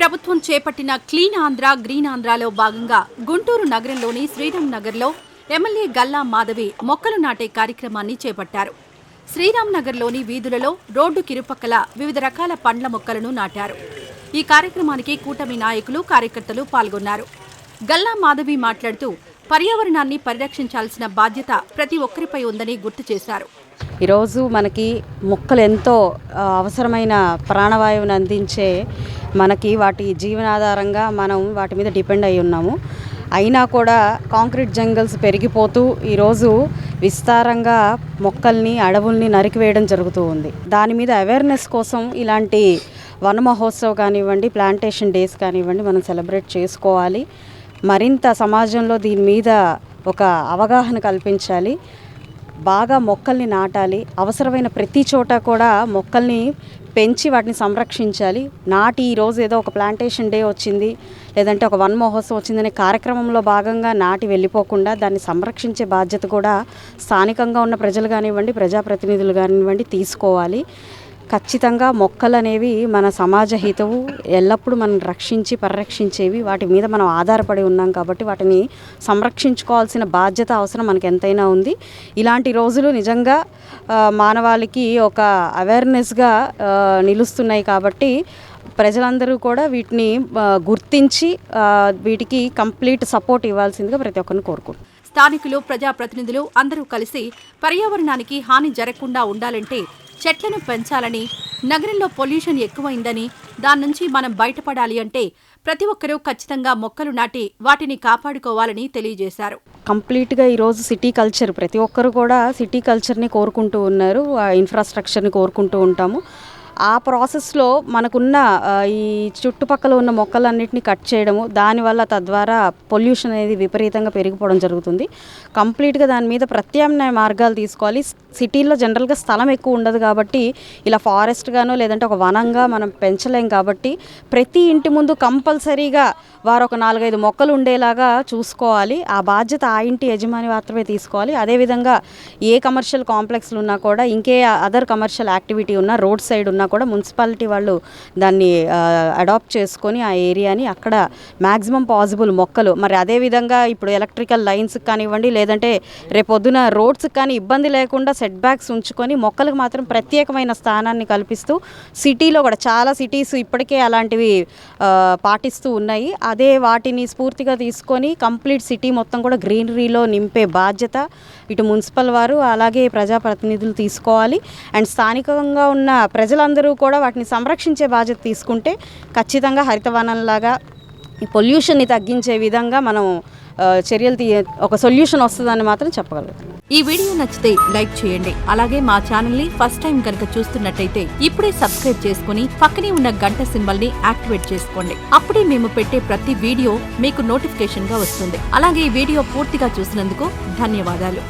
ప్రభుత్వం చేపట్టిన clean Andhra green ఆంధ్రాలో భాగంగా గుంటూరు నగరంలోని శ్రీరామ్ నగర్లో ఎమ్మెల్యే గల్లా మాధవి మొక్కలు నాటే కార్యక్రమాన్ని చేపట్టారు. శ్రీరామ్ నగర్లోని వీధులలో రోడ్డు కిరుపక్కల వివిధ రకాల పండ్ల మొక్కలను నాటారు. ఈ కార్యక్రమానికి కూటమి నాయకులు, కార్యకర్తలు పాల్గొన్నారు. గల్లా మాధవి మాట్లాడుతూ పర్యావరణాన్ని పరిరక్షించాల్సిన బాధ్యత ప్రతి ఒక్కరిపై ఉందని గుర్తు చేశారు. ఈరోజు మనకి మొక్కలు ఎంతో అవసరమైన ప్రాణవాయువుని అందించే మనకి వాటి జీవనాధారంగా మనం వాటి మీద డిపెండ్ అయి ఉన్నాము. అయినా కూడా కాంక్రీట్ జంగల్స్ పెరిగిపోతూ ఈరోజు విస్తారంగా మొక్కల్ని, అడవుల్ని నరికివేయడం జరుగుతూ ఉంది. దాని మీద అవేర్నెస్ కోసం ఇలాంటి వన మహోత్సవ్ కానివ్వండి, ప్లాంటేషన్ డేస్ కానివ్వండి మనం సెలబ్రేట్ చేసుకోవాలి. మరింత సమాజంలో దీని మీద ఒక అవగాహన కల్పించాలి. బాగా మొక్కల్ని నాటాలి. అవసరమైన ప్రతి చోట కూడా మొక్కల్ని పెంచి వాటిని సంరక్షించాలి. ఈరోజు ఏదో ఒక ప్లాంటేషన్ డే వచ్చింది, లేదంటే ఒక వన మహోత్సవం వచ్చిందనే కార్యక్రమంలో భాగంగా నాటి వెళ్ళిపోకుండా దాన్ని సంరక్షించే బాధ్యత కూడా స్థానికంగా ఉన్న ప్రజలు కానివ్వండి, ప్రజాప్రతినిధులు కానివ్వండి తీసుకోవాలి. ఖచ్చితంగా మొక్కలు అనేవి మన సమాజ హితవు, ఎల్లప్పుడూ మనం రక్షించి పరిరక్షించేవి. వాటి మీద మనం ఆధారపడి ఉన్నాం కాబట్టి వాటిని సంరక్షించుకోవాల్సిన బాధ్యత, అవసరం మనకు ఎంతైనా ఉంది. ఇలాంటి రోజులు నిజంగా మానవాళికి ఒక అవేర్నెస్గా నిలుస్తున్నాయి కాబట్టి ప్రజలందరూ కూడా వీటిని గుర్తించి వీటికి కంప్లీట్ సపోర్ట్ ఇవ్వాల్సిందిగా ప్రతి ఒక్కరిని కోరుకుంటున్నాను. స్థానికులు, ప్రజాప్రతినిధులు అందరూ కలిసి పర్యావరణానికి హాని జరగకుండా ఉండాలంటే చెట్లను పెంచాలని, నగరంలో పొల్యూషన్ ఎక్కువైందని, దాని నుంచి మనం బయటపడాలి అంటే ప్రతి ఒక్కరూ ఖచ్చితంగా మొక్కలు నాటి వాటిని కాపాడుకోవాలని తెలియజేశారు. కంప్లీట్గా ఈరోజు సిటీ కల్చర్, ప్రతి ఒక్కరు కూడా సిటీ కల్చర్ని కోరుకుంటూ ఉన్నారు, ఇన్ఫ్రాస్ట్రక్చర్ని కోరుకుంటూ ఉంటాము. ఆ ప్రాసెస్లో మనకున్న ఈ చుట్టుపక్కల ఉన్న మొక్కలన్నింటినీ కట్ చేయడము, దానివల్ల తద్వారా పొల్యూషన్ అనేది విపరీతంగా పెరిగిపోవడం జరుగుతుంది. కంప్లీట్గా దాని మీద ప్రత్యామ్నాయ మార్గాలు తీసుకోవాలి. సిటీల్లో జనరల్గా స్థలం ఎక్కువ ఉండదు కాబట్టి ఇలా ఫారెస్ట్గానో లేదంటే ఒక వనంగా మనం పెంచలేం కాబట్టి ప్రతి ఇంటి ముందు కంపల్సరీగా వారు ఒక 4-5 మొక్కలు ఉండేలాగా చూసుకోవాలి. ఆ బాధ్యత ఆ ఇంటి యజమాని మాత్రమే తీసుకోవాలి. అదేవిధంగా ఏ కమర్షియల్ కాంప్లెక్స్లు ఉన్నా కూడా, ఇంకే అదర్ కమర్షియల్ యాక్టివిటీ ఉన్నా, రోడ్ సైడ్ ఉన్నా కూడా మున్సిపాలిటీ వాళ్ళు దాన్ని అడాప్ట్ చేసుకొని ఆ ఏరియాని అక్కడ మ్యాక్సిమం పాసిబుల్ మొక్కలు, మరి అదేవిధంగా ఇప్పుడు ఎలక్ట్రికల్ లైన్స్కి కానివ్వండి, లేదంటే రేపొద్దున రోడ్స్కి కానీ ఇబ్బంది లేకుండా సెట్ బ్యాక్స్ ఉంచుకొని మొక్కలకు మాత్రం ప్రత్యేకమైన స్థానాన్ని కల్పిస్తూ, సిటీలో కూడా చాలా సిటీస్ ఇప్పటికే అలాంటివి పాటిస్తూ ఉన్నాయి. అదే వాటిని స్ఫూర్తిగా తీసుకొని కంప్లీట్ సిటీ మొత్తం కూడా గ్రీనరీలో నింపే బాధ్యత ఇటు మున్సిపల్ వారు అలాగే ప్రజాప్రతినిధులు తీసుకోవాలి. అండ్ స్థానికంగా ఉన్న ప్రజలందరూ కూడా వాటిని సంరక్షించే బాధ్యత తీసుకుంటే ఖచ్చితంగా హరితవనంలాగా ఈ పొల్యూషన్ని తగ్గించే విధంగా మనం చర్యలు ఒక సొల్యూషన్ వస్తుందని మాత్రం చెప్పగలుగుతాం. ఈ వీడియో నచ్చితే లైక్ చేయండి. అలాగే మా ఛానల్ ని ఫస్ట్ టైం కనుక చూస్తున్నట్టయితే ఇప్పుడే సబ్స్క్రైబ్ చేసుకుని పక్కనే ఉన్న గంట సింబల్ ని యాక్టివేట్ చేసుకోండి. అప్పుడే మేము పెట్టే ప్రతి వీడియో మీకు నోటిఫికేషన్ గా వస్తుంది. అలాగే ఈ వీడియో పూర్తిగా చూసినందుకు ధన్యవాదాలు.